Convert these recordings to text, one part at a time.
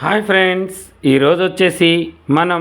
Hi friends, ఈరోజు వచ్చేసి మనం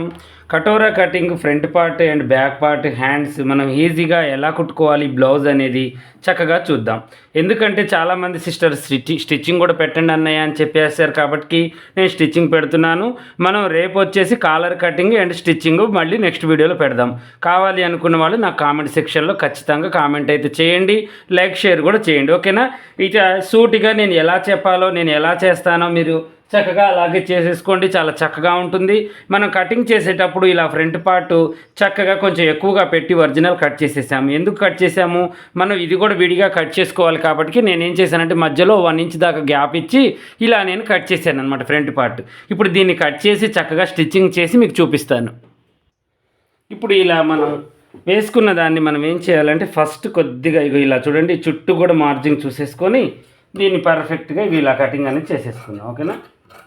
katora cutting front part and back part hands మనం ఈజీగా ఎలా కుట్టుకోవాలి బ్లౌజ్ అనేది చక్కగా చూద్దాం. ఎందుకంటే చాలామంది సిస్టర్ స్టిచ్చింగ్ కూడా పెట్టండి అన్నయ్య అని చెప్పేశారు కాబట్టి నేను స్టిచ్చింగ్ పెడుతున్నాను. మనం రేపు వచ్చేసి కాలర్ కటింగ్ అండ్ స్టిచ్చింగ్ మళ్ళీ నెక్స్ట్ వీడియోలో పెడదాం. కావాలి అనుకున్న వాళ్ళు నా కామెంట్ సెక్షన్లో ఖచ్చితంగా కామెంట్ అయితే చేయండి, లైక్ షేర్ కూడా చేయండి. ఓకేనా? ఇక సూటిగా నేను ఎలా చెప్పాలో నేను ఎలా చేస్తానో మీరు చక్కగా అలాగే చేసేసుకోండి. చాలా చక్కగా ఉంటుంది. మనం కటింగ్ చేసేటప్పుడు ఇలా ఫ్రంట్ పార్ట్ చక్కగా కొంచెం ఎక్కువగా పెట్టి ఒరిజినల్ కట్ చేసేసాము. ఎందుకు కట్ చేసాము, మనం ఇది కూడా విడిగా కట్ చేసుకోవాలి కాబట్టి నేనేం చేశానంటే మధ్యలో 1 ఇంచ్ దాకా గ్యాప్ ఇచ్చి ఇలా నేను కట్ చేశాను అనమాట ఫ్రంట్ పార్ట్. ఇప్పుడు దీన్ని కట్ చేసి చక్కగా స్టిచ్చింగ్ చేసి మీకు చూపిస్తాను. ఇప్పుడు ఇలా మనం వేసుకున్న దాన్ని మనం ఏం చేయాలంటే ఫస్ట్ కొద్దిగా ఇలా చూడండి, చుట్టూ కూడా మార్జింగ్ చూసేసుకొని దీన్ని పర్ఫెక్ట్గా ఇలా కటింగ్ అనేది చేసేసుకుందాం. ఓకేనా?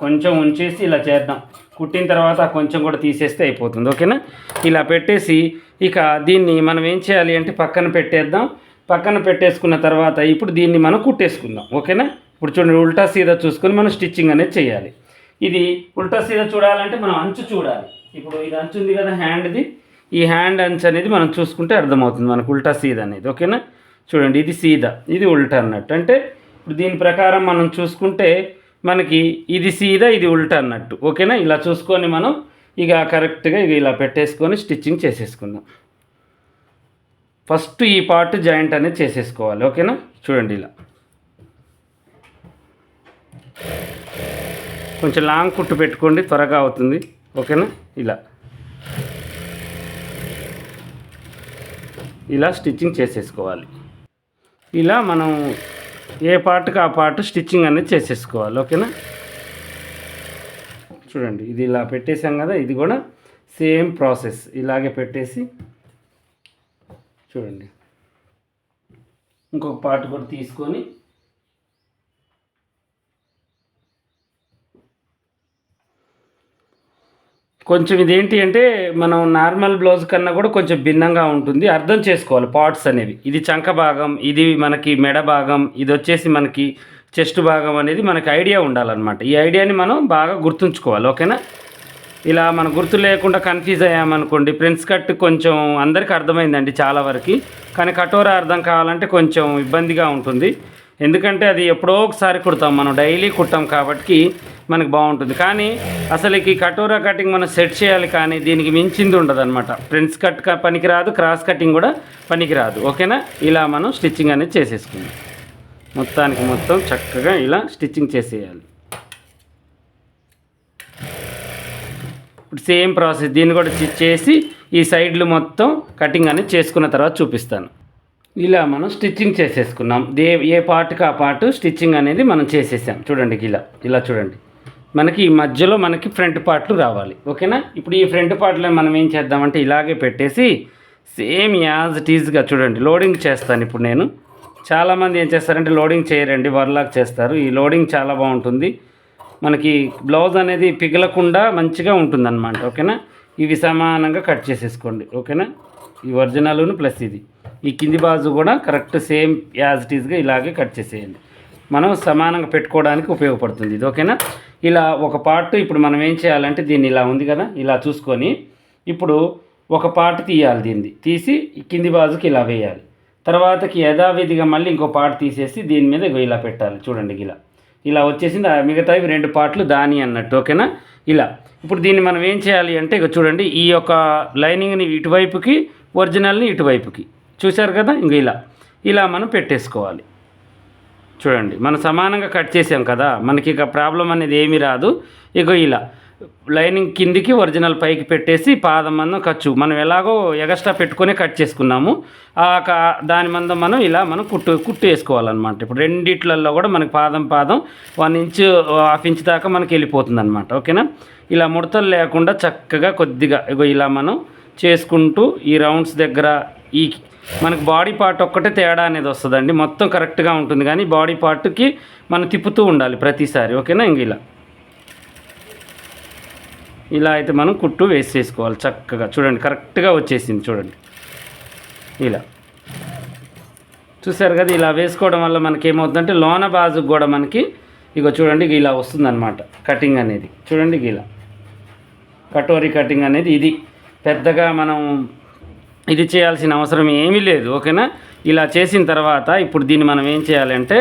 కొంచెం ఉంచేసి ఇలా చేద్దాం. కుట్టిన తర్వాత కొంచెం కూడా తీసేస్తే అయిపోతుంది. ఓకేనా? ఇలా పెట్టేసి ఇక దీన్ని మనం ఏం చేయాలి అంటే పక్కన పెట్టేద్దాం. పక్కన పెట్టేసుకున్న తర్వాత ఇప్పుడు దీన్ని మనం కుట్టేసుకుందాం. ఓకేనా? ఇప్పుడు చూడండి, ఉల్టా సీదా చూసుకొని మనం స్టిచ్చింగ్ అనేది చేయాలి. ఇది ఉల్టా సీదా చూడాలంటే మనం అంచు చూడాలి. ఇప్పుడు ఇది అంచు ఉంది కదా హ్యాండ్ది, ఈ హ్యాండ్ అంచు అనేది మనం చూసుకుంటే అర్థమవుతుంది మనకు ఉల్టా సీదా అనేది. ఓకేనా? చూడండి, ఇది సీదా, ఇది ఉల్టా అన్నట్టు. అంటే ఇప్పుడు దీని ప్రకారం మనం చూసుకుంటే మనకి ఇది సీదా, ఇది ఉల్టా అన్నట్టు. ఓకేనా? ఇలా చూసుకొని మనం ఇక కరెక్ట్గా ఇలా పెట్టేసుకొని స్టిచ్చింగ్ చేసేసుకుందాం. ఫస్ట్ ఈ పార్ట్ జాయింట్ అనేది చేసేసుకోవాలి. ఓకేనా? చూడండి, ఇలా కొంచెం లాంగ్ కుట్టు పెట్టుకోండి, త్వరగా అవుతుంది. ఓకేనా? ఇలా స్టిచ్చింగ్ చేసేసుకోవాలి. ఇలా మనం ఏ పార్ట్కి ఆ పార్ట్ స్టిచ్చింగ్ అనేది చేసేసుకోవాలి. ఓకేనా? చూడండి, ఇది ఇలా పెట్టేసాం కదా, ఇది కూడా సేమ్ ప్రాసెస్ ఇలాగే పెట్టేసి చూడండి, ఇంకొక పార్ట్ కూడా తీసుకొని కొంచెం ఇదేంటి అంటే మనం నార్మల్ బ్లౌజ్ కన్నా కూడా కొంచెం భిన్నంగా ఉంటుంది. అర్థం చేసుకోవాలి పార్ట్స్ అనేవి. ఇది చంక భాగం, ఇది మనకి మెడ భాగం, ఇది వచ్చేసి మనకి చెస్ట్ భాగం అనేది మనకి ఐడియా ఉండాలన్నమాట. ఈ ఐడియాని మనం బాగా గుర్తుంచుకోవాలి. ఓకేనా? ఇలా మనం గుర్తు లేకుండా కన్ఫ్యూజ్ అయ్యామనుకోండి, ప్రిన్స్ కట్ కొంచెం అందరికీ అర్థమైందండి చాలా వరకు, కానీ కటోరా అర్థం కావాలంటే కొంచెం ఇబ్బందిగా ఉంటుంది. ఎందుకంటే అది ఎప్పుడో ఒకసారి కుడతాం, మనం డైలీ కుట్టాం కాబట్టి మనకు బాగుంటుంది. కానీ అసలు ఈ కటోరా కటింగ్ మనం సెట్ చేయాలి, కానీ దీనికి మించింది ఉండదు అనమాట. ప్రిన్స్ కట్ పనికిరాదు, క్రాస్ కటింగ్ కూడా పనికిరాదు. ఓకేనా? ఇలా మనం స్టిచ్చింగ్ అనేది చేసేసుకుందాం. మొత్తానికి మొత్తం చక్కగా ఇలా స్టిచ్చింగ్ చేసేయాలి. ఇప్పుడు సేమ్ ప్రాసెస్ దీన్ని కూడా చేసి ఈ సైడ్లు మొత్తం కటింగ్ అనేది చేసుకున్న తర్వాత చూపిస్తాను. ఇలా మనం స్టిచ్చింగ్ చేసేసుకున్నాం. ఏ పార్ట్కి ఆ పార్ట్ స్టిచ్చింగ్ అనేది మనం చేసేసాం. చూడండి, ఇలా చూడండి, మనకి ఈ మధ్యలో మనకి ఫ్రంట్ పార్ట్లు రావాలి. ఓకేనా? ఇప్పుడు ఈ ఫ్రంట్ పార్ట్లో మనం ఏం చేద్దామంటే ఇలాగే పెట్టేసి సేమ్ యాజ్ ఇట్ ఈజ్గా చూడండి లోడింగ్ చేస్తాను. ఇప్పుడు నేను చాలామంది ఏం చేస్తారంటే లోడింగ్ చేయరండి, వర్లాక్ చేస్తారు. ఈ లోడింగ్ చాలా బాగుంటుంది, మనకి బ్లౌజ్ అనేది పిగలకుండా మంచిగా ఉంటుందన్నమాట. ఓకేనా? ఇవి సమానంగా కట్ చేసేసుకోండి. ఓకేనా? ఈ ఒరిజినల్ను ప్లస్ ఇది ఈ కింది బాజు కూడా కరెక్ట్ సేమ్ యాజ్ ఇట్ ఈజ్గా ఇలాగే కట్ చేసేయండి. మనం సమానంగా పెట్టుకోవడానికి ఉపయోగపడుతుంది ఇది. ఓకేనా? ఇలా ఒక పార్ట్ ఇప్పుడు మనం ఏం చేయాలంటే దీన్ని ఇలా ఉంది కదా, ఇలా చూసుకొని ఇప్పుడు ఒక పార్ట్ తీయాలి. దీన్ని తీసి కింది బాజుకి ఇలా వేయాలి. తర్వాతకి యథావిధిగా మళ్ళీ ఇంకో పార్ట్ తీసేసి దీని మీద ఇలా పెట్టాలి. చూడండి, ఇలా వచ్చేసింది. మిగతావి 2 పార్ట్లు దాని అన్నట్టు. ఓకేనా? ఇప్పుడు దీన్ని మనం ఏం చేయాలి అంటే ఇక చూడండి, ఈ యొక్క లైనింగ్ని ఇటువైపుకి, ఒరిజినల్ని ఇటువైపుకి చూశారు కదా, ఇలా మనం పెట్టేసుకోవాలి. చూడండి, మనం సమానంగా కట్ చేసాం కదా, మనకి ఇక ప్రాబ్లం అనేది ఏమీ రాదు. ఇలా లైనింగ్ కిందికి ఒరిజినల్ పైకి పెట్టేసి పాదం మందం ఖర్చు మనం ఎలాగో ఎగస్ట్రా పెట్టుకొని కట్ చేసుకున్నాము, దాని మందం మనం ఇలా మనం కుట్టు వేసుకోవాలన్నమాట. ఇప్పుడు రెండిట్లలో కూడా మనకి పాదం 1 ఇంచ్ 1/2 ఇంచ్ దాకా మనకి వెళ్ళిపోతుంది అనమాట. ఓకేనా? ఇలా ముడతలు లేకుండా చక్కగా కొద్దిగా ఇలా మనం చేసుకుంటూ ఈ రౌండ్స్ దగ్గర ఈ మనకు బాడీ పార్ట్ ఒక్కటే తేడా అనేది వస్తుందండి. మొత్తం కరెక్ట్గా ఉంటుంది, కానీ బాడీ పార్ట్కి మనం తిప్పుతూ ఉండాలి ప్రతిసారి. ఓకేనా? ఇలా అయితే మనం కుట్టు వేసేసుకోవాలి చక్కగా. చూడండి, కరెక్ట్గా వచ్చేసింది. చూడండి, ఇలా చూసారు కదా. ఇలా వేసుకోవడం వల్ల మనకి ఏమవుతుందంటే లోన బాజుకు కూడా మనకి ఇగో చూడండి ఇలా వస్తుందన్నమాట కటింగ్ అనేది. చూడండి ఇలా కటోరీ కటింగ్ అనేది ఇది. పెద్దగా మనం ఇది చేయాల్సిన అవసరం ఏమీ లేదు. ఓకేనా? ఇలా చేసిన తర్వాత ఇప్పుడు దీన్ని మనం ఏం చేయాలంటే,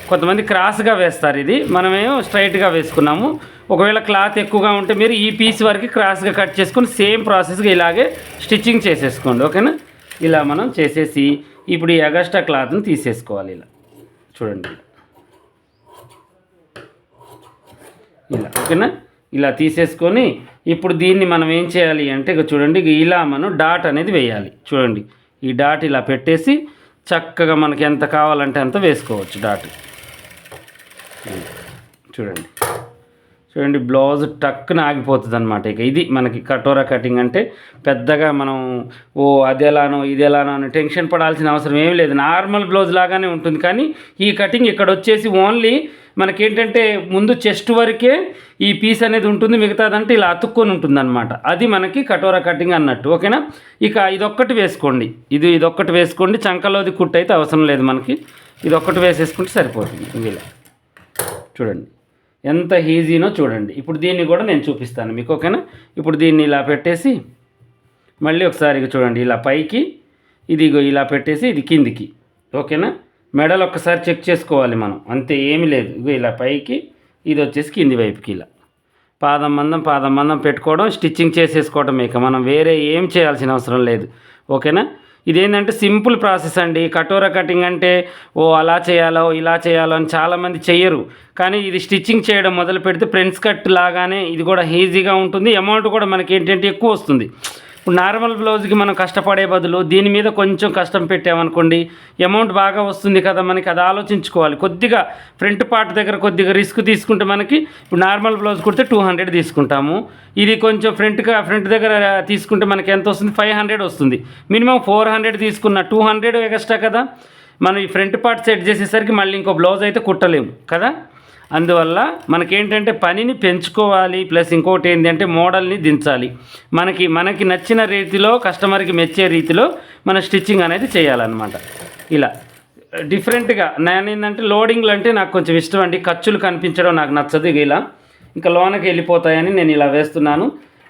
కొంతమంది క్రాస్గా వేస్తారు, ఇది మనమేమో స్ట్రైట్గా వేసుకున్నాము. ఒకవేళ క్లాత్ ఎక్కువగా ఉంటే మీరు ఈ పీస్ వరకు క్రాస్గా కట్ చేసుకొని సేమ్ ప్రాసెస్గా ఇలాగే స్టిచ్చింగ్ చేసేసుకోండి. ఓకేనా? ఇలా మనం చేసేసి ఇప్పుడు ఈ ఎగస్ట్రా క్లాత్ని తీసేసుకోవాలి. ఇలా చూడండి ఇలా. ఓకేనా? ఇలా తీసేసుకొని ఇప్పుడు దీన్ని మనం ఏం చేయాలి అంటే, ఇక చూడండి ఇలా మనం డాట్ అనేది వేయాలి. చూడండి ఈ డాట్ ఇలా పెట్టేసి చక్కగా మనకి ఎంత కావాలంటే అంత వేసుకోవచ్చు డాట్. చూడండి చూడండి బ్లౌజ్ టక్కున ఆగిపోతుంది అనమాట. ఇక ఇది మనకి కటోరా కటింగ్ అంటే పెద్దగా మనం అది ఎలానో ఇది ఎలానో అని టెన్షన్ పడాల్సిన అవసరం ఏమీ లేదు. నార్మల్ బ్లౌజ్ లాగానే ఉంటుంది. కానీ ఈ కటింగ్ ఇక్కడ వచ్చేసి ఓన్లీ మనకేంటంటే ముందు చెస్ట్ వరకే ఈ పీస్ అనేది ఉంటుంది, మిగతాదంటే ఇలా అతుక్కొని ఉంటుంది అనమాట. అది మనకి కటోరా కటింగ్ అన్నట్టు. ఓకేనా? ఇక ఇదొక్కటి వేసుకోండి, ఇదొక్కటి వేసుకోండి. చంకలోది కుట్టు అయితే అవసరం లేదు మనకి. ఇదొక్కటి వేసేసుకుంటే సరిపోతుంది. ఇలా చూడండి ఎంత ఈజీనో చూడండి. ఇప్పుడు దీన్ని కూడా నేను చూపిస్తాను మీకు. ఓకేనా? ఇప్పుడు దీన్ని ఇలా పెట్టేసి మళ్ళీ ఒకసారి చూడండి ఇలా పైకి, ఇది ఇలా పెట్టేసి ఇది కిందికి. ఓకేనా? మెడలు ఒక్కసారి చెక్ చేసుకోవాలి మనం, అంతే, ఏమీ లేదు. ఇలా పైకి, ఇది వచ్చేసి కింది వైపుకి. ఇలా పాదం మందం పెట్టుకోవడం, స్టిచ్చింగ్ చేసేసుకోవడం. ఇక మనం వేరే ఏం చేయాల్సిన అవసరం లేదు. ఓకేనా? ఇదేంటంటే సింపుల్ ప్రాసెస్ అండి. కటోరా కటింగ్ అంటే అలా చేయాలో ఇలా చేయాలో అని చాలామంది చెయ్యరు. కానీ ఇది స్టిచ్చింగ్ చేయడం మొదలు పెడితే ఫ్రెండ్స్ కట్ లాగానే ఇది కూడా ఈజీగా ఉంటుంది. అమౌంట్ కూడా మనకి ఏంటంటే ఎక్కువ వస్తుంది. ఇప్పుడు నార్మల్ బ్లౌజ్కి మనం కష్టపడే బదులు దీని మీద కొంచెం కష్టం పెట్టామనుకోండి, అమౌంట్ బాగా వస్తుంది కదా మనకి. అది ఆలోచించుకోవాలి. కొద్దిగా ఫ్రంట్ పార్ట్ దగ్గర కొద్దిగా రిస్క్ తీసుకుంటే మనకి ఇప్పుడు నార్మల్ బ్లౌజ్ కుడితే 200 తీసుకుంటాము. ఇది కొంచెం ఫ్రంట్ దగ్గర తీసుకుంటే మనకి ఎంత వస్తుంది? 500 వస్తుంది. మినిమం 400 తీసుకున్న 200 ఎక్స్ట్రా కదా. మనం ఈ ఫ్రంట్ పార్ట్ సెట్ చేసేసరికి మళ్ళీ ఇంకో బ్లౌజ్ అయితే కుట్టలేము కదా. అందువల్ల మనకేంటంటే పనిని పెంచుకోవాలి. ప్లస్ ఇంకోటి ఏంటంటే మోడల్ని దించాలి. మనకి నచ్చిన రీతిలో, కస్టమర్కి మెచ్చే రీతిలో మన స్టిచ్చింగ్ అనేది చేయాలన్నమాట. ఇలా డిఫరెంట్గా ఏంటంటే లోడింగ్లు అంటే నాకు కొంచెం ఇష్టం అండి. ఖర్చులు కనిపించడం నాకు నచ్చదు. ఇలా ఇంకా లోనకి వెళ్ళిపోతాయని నేను ఇలా వేస్తున్నాను.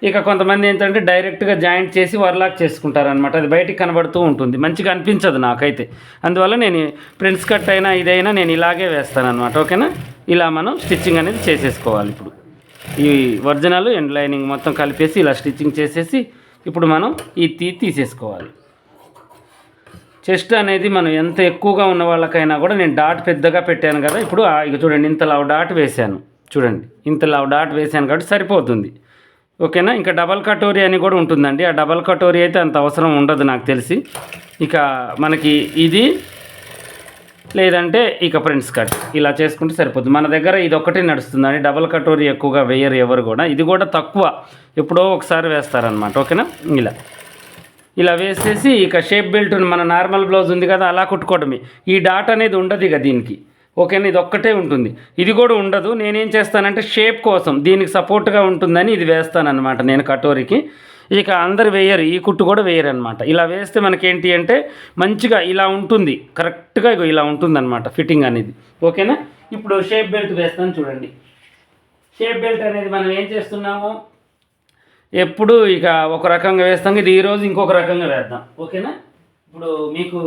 ఇక కొంతమంది ఏంటంటే డైరెక్ట్గా జాయింట్ చేసి వర్లాక్ చేసుకుంటారనమాట. అది బయటికి కనబడుతూ ఉంటుంది, మంచిగా అనిపించదు నాకైతే. అందువల్ల నేను ప్రిన్స్ కట్ అయినా ఇదైనా నేను ఇలాగే వేస్తానన్నమాట. ఓకేనా? ఇలా మనం స్టిచ్చింగ్ అనేది చేసేసుకోవాలి. ఇప్పుడు ఈ ఒరిజినల్ ఎండ్ లైనింగ్ మొత్తం కలిపేసి ఇలా స్టిచ్చింగ్ చేసేసి ఇప్పుడు మనం ఈ తీసేసుకోవాలి. చెస్ట్ అనేది మనం ఎంత ఎక్కువగా ఉన్న వాళ్ళకైనా కూడా నేను డాట్ పెద్దగా పెట్టాను కదా. ఇప్పుడు ఇక చూడండి ఇంతలా డాట్ వేశాను. చూడండి ఇంతలా డాట్ వేశాను కాబట్టి సరిపోతుంది. ఓకేనా? ఇంకా డబల్ కటోరీ అని కూడా ఉంటుందండి. ఆ డబల్ కటోరీ అయితే అంత అవసరం ఉండదు నాకు తెలిసి. ఇక మనకి ఇది లేదంటే ఇక ఫ్రంట్స్ కట్ ఇలా చేసుకుంటే సరిపోతుంది. మన దగ్గర ఇది ఒక్కటే నడుస్తుందండి. డబల్ కటోరీ ఎక్కువగా వేయరు ఎవరు కూడా. ఇది కూడా తక్కువ, ఎప్పుడో ఒకసారి వేస్తారనమాట. ఓకేనా? ఇలా వేసేసి ఇక షేప్ బెల్ట్ మన నార్మల్ బ్లౌజ్ ఉంది కదా అలా కుట్టుకోవడమే. ఈ డాట్ అనేది ఉండదు ఇక దీనికి. ఓకేనా? ఇది ఒక్కటే ఉంటుంది, ఇది కూడా ఉండదు. నేనేం చేస్తానంటే షేప్ కోసం దీనికి సపోర్ట్గా ఉంటుందని ఇది వేస్తానన్నమాట నేను కటోరీకి. ఇక అందరు వేయరు, ఈ కుట్టు కూడా వేయరు అనమాట. ఇలా వేస్తే మనకేంటి అంటే మంచిగా ఇలా ఉంటుంది, కరెక్ట్గా ఇలా ఉంటుందన్నమాట ఫిట్టింగ్ అనేది. ఓకేనా? ఇప్పుడు షేప్ బెల్ట్ వేస్తాను చూడండి. షేప్ బెల్ట్ అనేది మనం ఏం చేస్తున్నాము, ఎప్పుడు ఇక ఒక రకంగా వేస్తాం, ఇది ఈరోజు ఇంకొక రకంగా వేద్దాం. ఓకేనా? ఇప్పుడు మీకు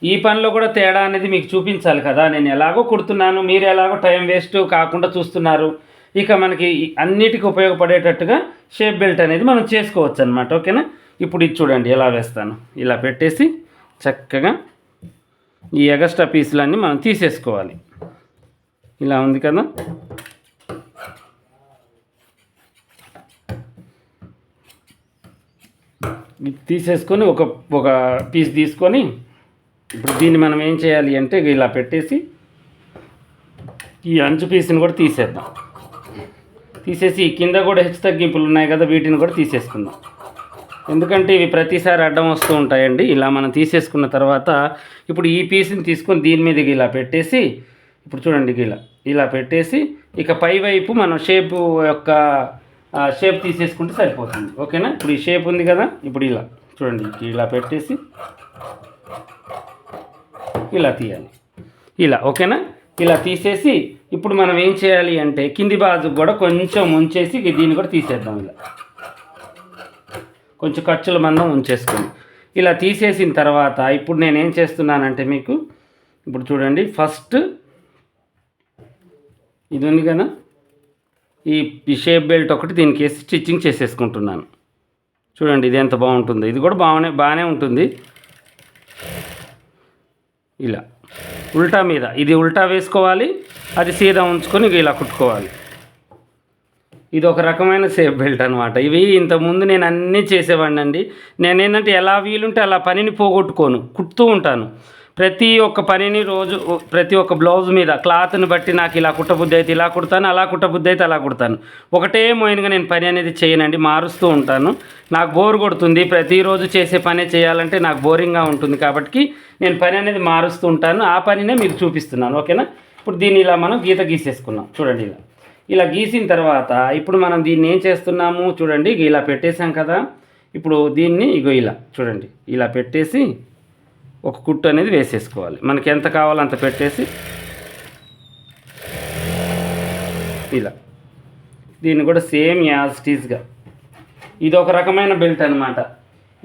ఈ పనిలో కూడా తేడా అనేది మీకు చూపించాలి కదా. నేను ఎలాగో కుడుతున్నాను, మీరు ఎలాగో టైం వేస్ట్ కాకుండా చూస్తున్నారు. ఇక మనకి అన్నిటికీ ఉపయోగపడేటట్టుగా షేప్ బెల్ట్ అనేది మనం చేసుకోవచ్చు అనమాట. ఓకేనా? ఇప్పుడు ఇది చూడండి ఎలా వేస్తాను. ఇలా పెట్టేసి చక్కగా ఈ ఎగస్ట్రా పీసులన్నీ మనం తీసేసుకోవాలి. ఇలా ఉంది కదా. తీసేసుకొని ఒక పీస్ తీసుకొని ఇప్పుడు దీన్ని మనం ఏం చేయాలి అంటే ఇలా పెట్టేసి ఈ అంచు పీస్ని కూడా తీసేద్దాం. తీసేసి కింద కూడా హెచ్చు తగ్గింపులు ఉన్నాయి కదా, వీటిని కూడా తీసేసుకుందాం. ఎందుకంటే ఇవి ప్రతిసారి అడ్డం వస్తూ ఉంటాయండి. ఇలా మనం తీసేసుకున్న తర్వాత ఇప్పుడు ఈ పీస్ని తీసుకొని దీని మీదకి ఇలా పెట్టేసి ఇప్పుడు చూడండి ఇలా పెట్టేసి ఇక పైవైపు మనం షేప్ తీసేసుకుంటే సరిపోతుంది. ఓకేనా? ఇప్పుడు ఈ షేప్ ఉంది కదా, ఇప్పుడు ఇలా చూడండి ఇలా పెట్టేసి ఇలా తీయాలి. ఇలా ఓకేనా? ఇలా తీసేసి ఇప్పుడు మనం ఏం చేయాలి అంటే కింది బాజుకు కూడా కొంచెం ఉంచేసి దీన్ని కూడా తీసేద్దాం. ఇలా కొంచెం ఖర్చుల మందం ఉంచేసుకొని ఇలా తీసేసిన తర్వాత ఇప్పుడు నేనేం చేస్తున్నానంటే మీకు ఇప్పుడు చూడండి, ఫస్ట్ ఇది ఉంది కదా, ఈ షేప్ బెల్ట్ ఒకటి దీనికి వేసి స్టిచ్చింగ్ చేసేసుకుంటున్నాను. చూడండి ఇది ఎంత బాగుంటుందో, ఇది కూడా బాగానే ఉంటుంది. ఇలా ఉల్టా మీద ఇది ఉల్టా వేసుకోవాలి, అది సీదా ఉంచుకొని ఇలా కుట్టుకోవాలి. ఇది ఒక రకమైన షేప్ బెల్ట్ అనమాట. ఇవి ఇంతకుముందు నేను అన్నీ చేసేవాడిని అండి. నేనేంటంటే ఎలా వీలుంటే అలా పనిని పోగొట్టుకోను, కుడుతూ ఉంటాను. ప్రతి ఒక్క పనిని రోజు ప్రతి ఒక్క బ్లౌజ్ మీద క్లాత్ని బట్టి నాకు ఇలా కుట్టబుద్ధి అయితే ఇలా కుడతాను, అలా కుట్టబుద్ధి అయితే అలా కుడతాను. ఒకటే మోయిన్గా నేను పని అనేది చేయనండి, మారుస్తూ ఉంటాను. నాకు బోర్ కొడుతుంది, ప్రతిరోజు చేసే పనే చేయాలంటే నాకు బోరింగ్గా ఉంటుంది. కాబట్టి నేను పని అనేది మారుస్తూ ఉంటాను. ఆ పనినే మీకు చూపిస్తున్నాను, ఓకేనా. ఇప్పుడు దీన్ని ఇలా మనం గీత గీసేసుకున్నాం. చూడండి ఇలా గీసిన తర్వాత ఇప్పుడు మనం దీన్ని ఏం చేస్తున్నాము చూడండి, ఇలా పెట్టేసాం కదా. ఇప్పుడు దీన్ని ఇలా చూడండి, ఇలా పెట్టేసి ఒక కుట్టు అనేది వేసేసుకోవాలి. మనకి ఎంత కావాలో అంత పెట్టేసి ఇలా దీన్ని కూడా సేమ్ యాజ్ టీజ్గా ఇది ఒక రకమైన బెల్ట్ అనమాట.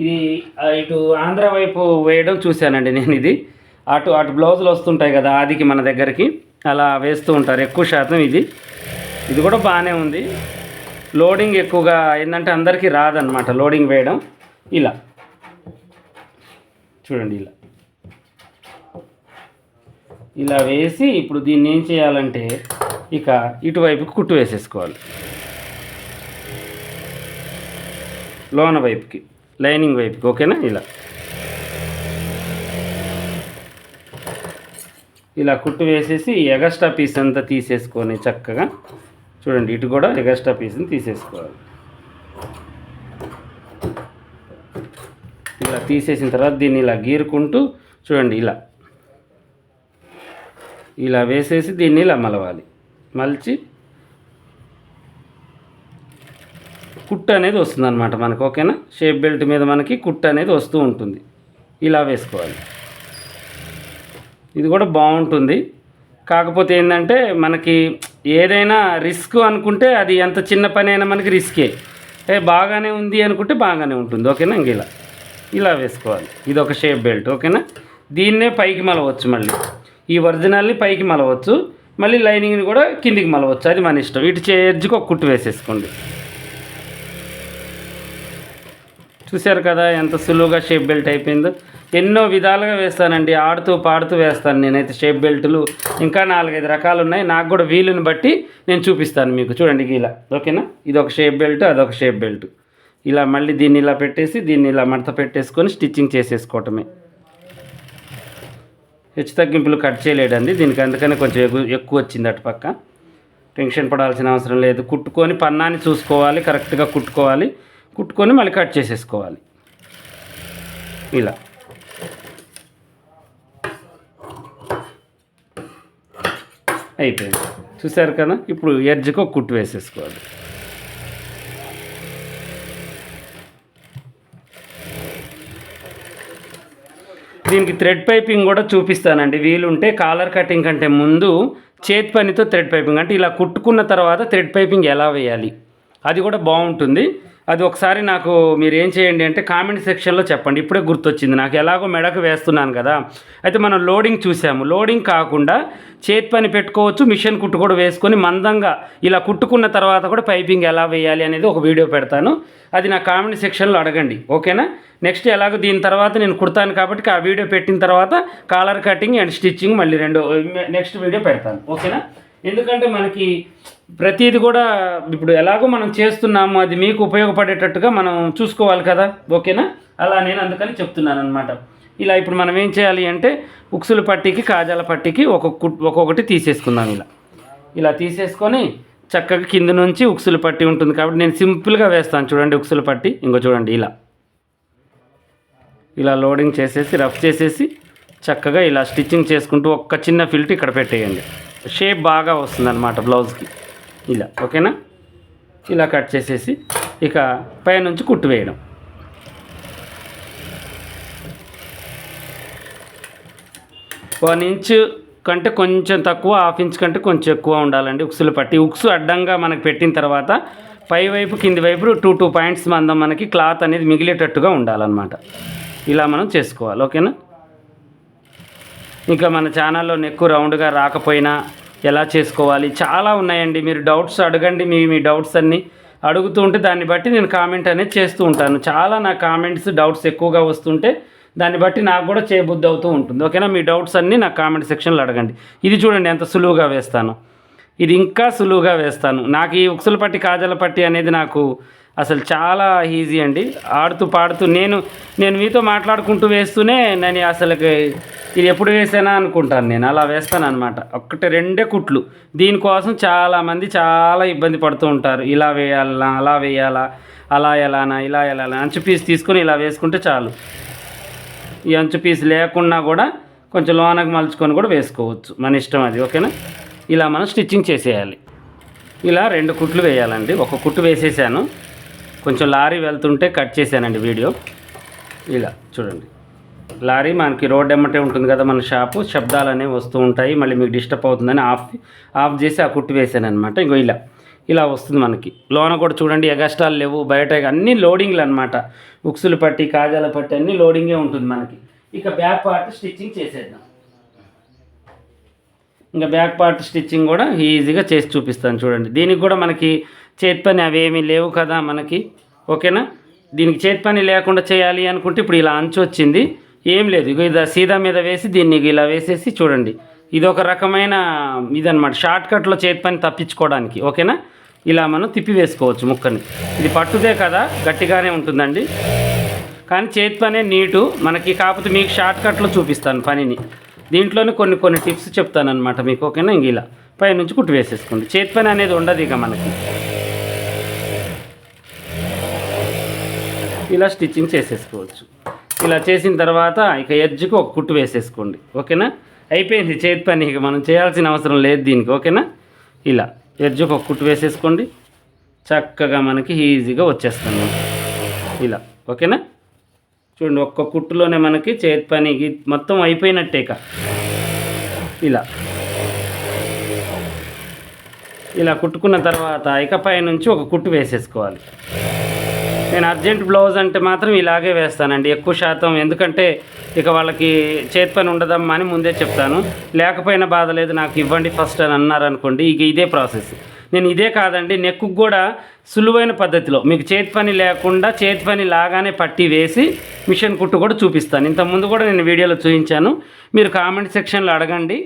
ఇది ఇటు ఆంధ్ర వైపు వేయడం చూశానండి నేను. ఇది అటు బ్లౌజులు వస్తుంటాయి కదా ఆదికి మన దగ్గరికి, అలా వేస్తూ ఉంటారు ఎక్కువ శాతం. ఇది కూడా బాగానే ఉంది. లోడింగ్ ఎక్కువగా ఏంటంటే అందరికీ రాదనమాట లోడింగ్ వేయడం. ఇలా చూడండి, ఇలా వేసి ఇప్పుడు దీన్ని ఏం చేయాలంటే ఇక ఇటువైపుకి కుట్టు వేసేసుకోవాలి. లోన వైపుకి, లైనింగ్ వైపుకి, ఓకేనా. ఇలా కుట్టు వేసేసి ఎగస్ట్రా పీస్ అంతా తీసేసుకొని చక్కగా చూడండి, ఇటు కూడా ఎగస్ట్రా పీస్ని తీసేసుకోవాలి. ఇలా తీసేసిన తర్వాత దీన్ని ఇలా గీరుకుంటూ చూడండి, ఇలా వేసేసి దీన్ని ఇలా మలవాలి. మలిచి కుట్టు అనేది వస్తుంది అనమాట మనకు, ఓకేనా. షేప్ బెల్ట్ మీద మనకి కుట్టు అనేది వస్తూ ఉంటుంది. ఇలా వేసుకోవాలి. ఇది కూడా బాగుంటుంది. కాకపోతే ఏంటంటే మనకి ఏదైనా రిస్క్ అనుకుంటే అది ఎంత చిన్న పని అయినా మనకి రిస్కే. బాగానే ఉంది అనుకుంటే బాగానే ఉంటుంది, ఓకేనా. ఇలా వేసుకోవాలి. ఇది ఒక షేప్ బెల్ట్, ఓకేనా. దీన్నే పైకి మలవచ్చు, మళ్ళీ ఈ ఒరిజినల్ని పైకి మలవచ్చు, మళ్ళీ లైనింగ్ని కూడా కిందికి మలవచ్చు, అది మన ఇష్టం. ఇటు ఎడ్జ్కి ఒక కుట్టు వేసేసుకోండి. చూశారు కదా ఎంత సులువుగా షేప్ బెల్ట్ అయిపోయిందో. ఎన్నో విధాలుగా వేస్తానండి, ఆడుతూ పాడుతూ వేస్తాను నేనైతే షేప్ బెల్టులు. ఇంకా 4-5 రకాలు ఉన్నాయి, నాకు కూడా వీలుని బట్టి నేను చూపిస్తాను మీకు. చూడండి ఇలా, ఓకేనా. ఇది ఒక షేప్ బెల్ట్, అదొక షేప్ బెల్ట్. ఇలా మళ్ళీ దీన్ని ఇలా పెట్టేసి దీన్ని ఇలా మడత పెట్టేసుకొని స్టిచ్చింగ్ చేసేసుకోవటమే. హెచ్చు తగ్గింపులు కట్ చేయలేడండి దీనికి, అందుకని కొంచెం ఎక్కువ వచ్చింది అటు పక్క. టెన్షన్ పడాల్సిన అవసరం లేదు. కుట్టుకొని పన్నాన్ని చూసుకోవాలి, కరెక్ట్గా కుట్టుకొని మళ్ళీ కట్ చేసేసుకోవాలి. ఇలా అయిపోయింది, చూసారు కదా. ఇప్పుడు ఎడ్జ్కి ఒక కుట్టు వేసేసుకోవాలి. దీనికి థ్రెడ్ పైపింగ్ కూడా చూపిస్తానండి వీలుంటే. కాలర్ కటింగ్ కంటే ముందు చేతి పనితో థ్రెడ్ పైపింగ్, అంటే ఇలా కుట్టుకున్న తర్వాత థ్రెడ్ పైపింగ్ ఎలా వేయాలి అది కూడా బాగుంటుంది. అది ఒకసారి నాకు మీరు ఏం చేయండి అంటే కామెంట్ సెక్షన్లో చెప్పండి. ఇప్పుడే గుర్తొచ్చింది నాకు, ఎలాగో మెడకు వేస్తున్నాను కదా. అయితే మనం లోడింగ్ చూసాము, లోడింగ్ కాకుండా చేతి పని పెట్టుకోవచ్చు, మిషన్ కుట్టు కూడా వేసుకొని మందంగా ఇలా కుట్టుకున్న తర్వాత కూడా పైపింగ్ ఎలా వేయాలి అనేది ఒక వీడియో పెడతాను. అది నా కామెంట్ సెక్షన్లో అడగండి, ఓకేనా. నెక్స్ట్ ఎలాగో దీని తర్వాత నేను కుడతాను కాబట్టి ఆ వీడియో పెట్టిన తర్వాత కాలర్ కటింగ్ అండ్ స్టిచ్చింగ్ మళ్ళీ నెక్స్ట్ వీడియో పెడతాను, ఓకేనా. ఎందుకంటే మనకి ప్రతిది కూడా ఇప్పుడు ఎలాగో మనం చేస్తున్నాము, అది మీకు ఉపయోగపడేటట్టుగా మనం చూసుకోవాలి కదా, ఓకేనా. అలా నేను అందుకని చెప్తున్నాను అనమాట. ఇలా ఇప్పుడు మనం ఏం చేయాలి అంటే ఉక్సుల పట్టీకి కాజాల పట్టీకి ఒక్కొక్కటి తీసేసుకుందాం. ఇలా తీసేసుకొని చక్కగా కింద నుంచి ఉక్సుల పట్టీ ఉంటుంది కాబట్టి నేను సింపుల్గా వేస్తాను. చూడండి ఉక్సుల పట్టీ, చూడండి ఇలా లోడింగ్ చేసేసి రఫ్ చేసేసి చక్కగా ఇలా స్టిచ్చింగ్ చేసుకుంటూ ఒక్క చిన్న ఫిల్ట్ ఇక్కడ పెట్టేయండి. షేప్ బాగా వస్తుందన్నమాట బ్లౌజ్కి. ఇలా ఓకేనా. ఇలా కట్ చేసేసి ఇక పైనుంచి కుట్టు వేయడం. వన్ ఇంచు కంటే కొంచెం తక్కువ, 1/2 ఇంచ్ కంటే కొంచెం ఎక్కువ ఉండాలండి ఉక్సులు పట్టి. ఉక్సు అడ్డంగా మనకు పెట్టిన తర్వాత పై వైపు కింది వైపు 2 పాయింట్స్ మందం మనకి క్లాత్ అనేది మిగిలేటట్టుగా ఉండాలన్నమాట. ఇలా మనం చేసుకోవాలి. ఓకేనా. ఇంకా మన ఛానల్లో నెక్కు రౌండ్గా రాకపోయినా ఎలా చేసుకోవాలి చాలా ఉన్నాయండి. మీరు డౌట్స్ అడగండి. మీ డౌట్స్ అన్నీ అడుగుతూ ఉంటే దాన్ని బట్టి నేను కామెంట్ అనేది చేస్తూ ఉంటాను. చాలా నా కామెంట్స్ డౌట్స్ ఎక్కువగా వస్తుంటే దాన్ని బట్టి నాకు కూడా చేయబుద్ధి అవుతూ ఉంటుంది. ఓకేనా. మీ డౌట్స్ అన్నీ నా కామెంట్ సెక్షన్లో అడగండి. ఇది చూడండి ఎంత సులువుగా వేస్తాను. ఇది ఇంకా సులువుగా వేస్తాను. నాకు ఈ ఉక్సుల పట్టి కాజల పట్టి అనేది నాకు అసలు చాలా ఈజీ అండి. ఆడుతూ పాడుతూ నేను మీతో మాట్లాడుకుంటూ వేస్తూనే నేను అసలుకి ఇది ఎప్పుడు వేసానా అనుకుంటాను. నేను అలా వేస్తాను అనమాట. 1-2 కుట్లు. దీనికోసం చాలామంది చాలా ఇబ్బంది పడుతూ ఉంటారు. ఇలా వేయాలా, అలా వేయాలా, అలా ఎలానా, ఇలా ఎలానా, అంచు పీస్ తీసుకొని ఇలా వేసుకుంటే చాలు. ఈ అంచు పీస్ లేకున్నా కూడా కొంచెం లోనకు మలుచుకొని కూడా వేసుకోవచ్చు, మన ఇష్టం అది. ఓకేనా. ఇలా మనం స్టిచ్చింగ్ చేసేయాలి. ఇలా 2 కుట్లు వేయాలండి. ఒక కుట్టు వేసేసాను. కొంచెం లారీ వెళ్తుంటే కట్ చేశానండి వీడియో. ఇలా చూడండి, లారీ మనకి రోడ్ ఎమ్మటే ఉంటుంది కదా మన షాపు, శబ్దాలు అనేవి వస్తూ ఉంటాయి, మళ్ళీ మీకు డిస్టర్బ్ అవుతుందని ఆఫ్ చేసి ఆ కుట్టు వేసాను అనమాట. ఇంకో ఇలా వస్తుంది మనకి. లోన కూడా చూడండి ఎగస్టాలు లేవు, బయట అన్నీ లోడింగ్లు అనమాట. ఉక్సులు పట్టి కాజాల పట్టి అన్నీ లోడింగే ఉంటుంది మనకి. ఇక బ్యాక్ పార్ట్ స్టిచ్చింగ్ చేసేద్దాం. ఇంకా బ్యాక్ పార్ట్ స్టిచ్చింగ్ కూడా ఈజీగా చేసి చూపిస్తాను చూడండి. దీనికి కూడా మనకి చేతి పని అవేమీ లేవు కదా మనకి. ఓకేనా. దీనికి చేతి పని లేకుండా చేయాలి అనుకుంటే ఇప్పుడు ఇలా అంచు వచ్చింది, ఏం లేదు. ఇక ఇది సీదా మీద వేసి దీన్ని ఇలా వేసేసి చూడండి, ఇది ఒక రకమైన ఇదనమాట షార్ట్ కట్లో చేతి పని తప్పించుకోవడానికి. ఓకేనా. ఇలా మనం తిప్పి వేసుకోవచ్చు ముక్కని. ఇది పట్టుదే కదా, గట్టిగానే ఉంటుందండి, కానీ చేతి పనే నీటు మనకి. కాకపోతే మీకు షార్ట్ కట్లో చూపిస్తాను పనిని. దీంట్లోనే కొన్ని టిప్స్ చెప్తానమాట మీకు. ఓకేనా. ఇంక ఇలా పైనుంచి కుట్టు వేసేసుకోండి. చేతి పని అనేది ఉండదు ఇక మనకి. ఇలా స్టిచ్చింగ్ చేసేసుకోవచ్చు. ఇలా చేసిన తర్వాత ఇక ఎడ్జ్కి ఒక కుట్టు వేసేసుకోండి. ఓకేనా. అయిపోయింది చేతి పని, ఇక మనం చేయాల్సిన అవసరం లేదు దీనికి. ఓకేనా. ఇలా ఎడ్జ్కి ఒక కుట్టు వేసేసుకోండి, చక్కగా మనకి ఈజీగా వచ్చేస్తాను ఇలా. ఓకేనా. చూడండి, ఒక్క కుట్టులోనే మనకి చేతి పని మొత్తం అయిపోయినట్టే. ఇలా కుట్టుకున్న తర్వాత ఇక పై నుంచి ఒక కుట్టు వేసేసుకోవాలి. నేను అర్జెంట్ బ్లౌజ్ అంటే మాత్రం ఇలాగే వేస్తానండి ఎక్కువ శాతం. ఎందుకంటే ఇక వాళ్ళకి చేతి పని ఉండదమ్మా అని ముందే చెప్తాను. లేకపోయినా బాధ లేదు, నాకు ఇవ్వండి ఫస్ట్ అని అన్నారనుకోండి, ఇక ఇదే ప్రాసెస్. నేను ఇదే కాదండి, నెక్కు కూడా సులువైన పద్ధతిలో మీకు చేతి పని లేకుండా చేతి పని లాగానే పట్టి వేసి మిషన్ కుట్టు కూడా చూపిస్తాను. ఇంతకుముందు కూడా నేను వీడియోలో చూపించాను, మీరు కామెంట్ సెక్షన్లో అడగండి,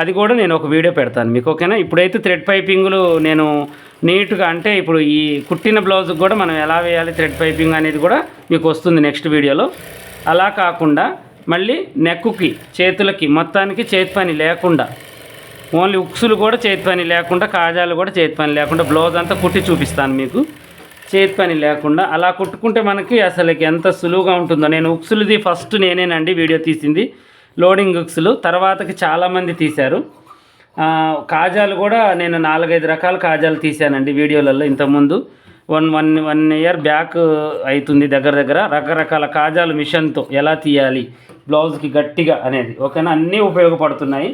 అది కూడా నేను ఒక వీడియో పెడతాను మీకు. ఓకేనా. ఇప్పుడైతే థ్రెడ్ పైపింగ్లు నేను నీట్గా, అంటే ఇప్పుడు ఈ కుట్టిన బ్లౌజ్కి కూడా మనం ఎలా వేయాలి థ్రెడ్ పైపింగ్ అనేది కూడా మీకు వస్తుంది నెక్స్ట్ వీడియోలో. అలా కాకుండా మళ్ళీ నెక్కుకి చేతులకి మొత్తానికి చేతి పని లేకుండా, ఓన్లీ ఉక్సులు కూడా చేతి పని లేకుండా, కాజాలు కూడా చేతి పని లేకుండా బ్లౌజ్ అంతా కుట్టి చూపిస్తాను మీకు చేతి పని లేకుండా. అలా కుట్టుకుంటే మనకి అసలుకి ఎంత సులువుగా ఉంటుందో. నేను ఉక్సులది ఫస్ట్ నేనేనండి వీడియో తీసింది, లోడింగ్ ఉక్సులు. తర్వాతకి చాలామంది తీశారు. కాజాలు కూడా నేను 4-5 రకాల కాజాలు తీశానండి వీడియోలలో. ఇంతకుముందు వన్ ఇయర్ బ్యాక్ అవుతుంది దగ్గర రకరకాల కాజాలు మిషన్తో ఎలా తీయాలి బ్లౌజ్కి గట్టిగా అనేది. ఓకేనా. అన్నీ ఉపయోగపడుతున్నాయి.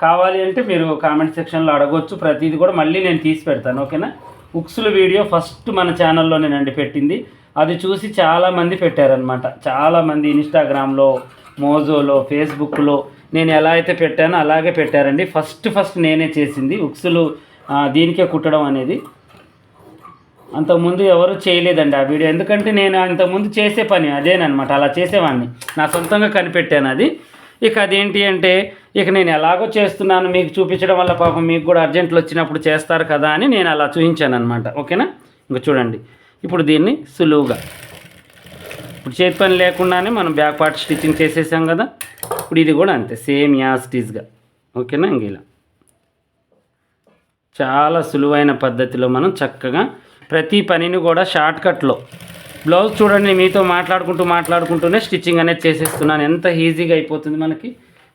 కావాలి అంటే మీరు కామెంట్ సెక్షన్లో అడగవచ్చు, ప్రతిదీ కూడా మళ్ళీ నేను తీసి పెడతాను. ఓకేనా. ఉక్సుల వీడియో ఫస్ట్ మన ఛానల్లోనేనండి పెట్టింది. అది చూసి చాలామంది పెట్టారనమాట. చాలామంది ఇన్స్టాగ్రామ్లో, మోజోలో, ఫేస్బుక్లో నేను ఎలా అయితే పెట్టానో అలాగే పెట్టారండి. ఫస్ట్ నేనే చేసింది ఉక్సులు దీనికే కుట్టడం అనేది. అంతకుముందు ఎవరు చేయలేదండి ఆ వీడియో, ఎందుకంటే నేను అంతకుముందు చేసే పని అదేనమాట, అలా చేసేవాడిని, నా సొంతంగా కనిపెట్టాను అది. ఇక అదేంటి అంటే ఇక నేను ఎలాగో చేస్తున్నాను మీకు చూపించడం వల్ల పాపం మీకు కూడా అర్జెంట్లు వచ్చినప్పుడు చేస్తారు కదా అని నేను అలా చూపించాను అనమాట. ఓకేనా. ఇంకా చూడండి, ఇప్పుడు దీన్ని సులువుగా ఇప్పుడు చేతి పని లేకుండానే మనం బ్యాక్ పార్ట్ స్టిచ్చింగ్ చేసేసాం కదా, ఇప్పుడు ఇది కూడా అంతే సేమ్ యాజ్ ఇట్ ఈజ్గా. ఓకేనా. ఇంక ఇలా చాలా సులువైన పద్ధతిలో మనం చక్కగా ప్రతి పనిని కూడా షార్ట్కట్లో బ్లౌజ్ చూడండి, మీతో మాట్లాడుకుంటూనే స్టిచ్చింగ్ అనేది చేసేస్తున్నాను, ఎంత ఈజీగా అయిపోతుంది మనకి.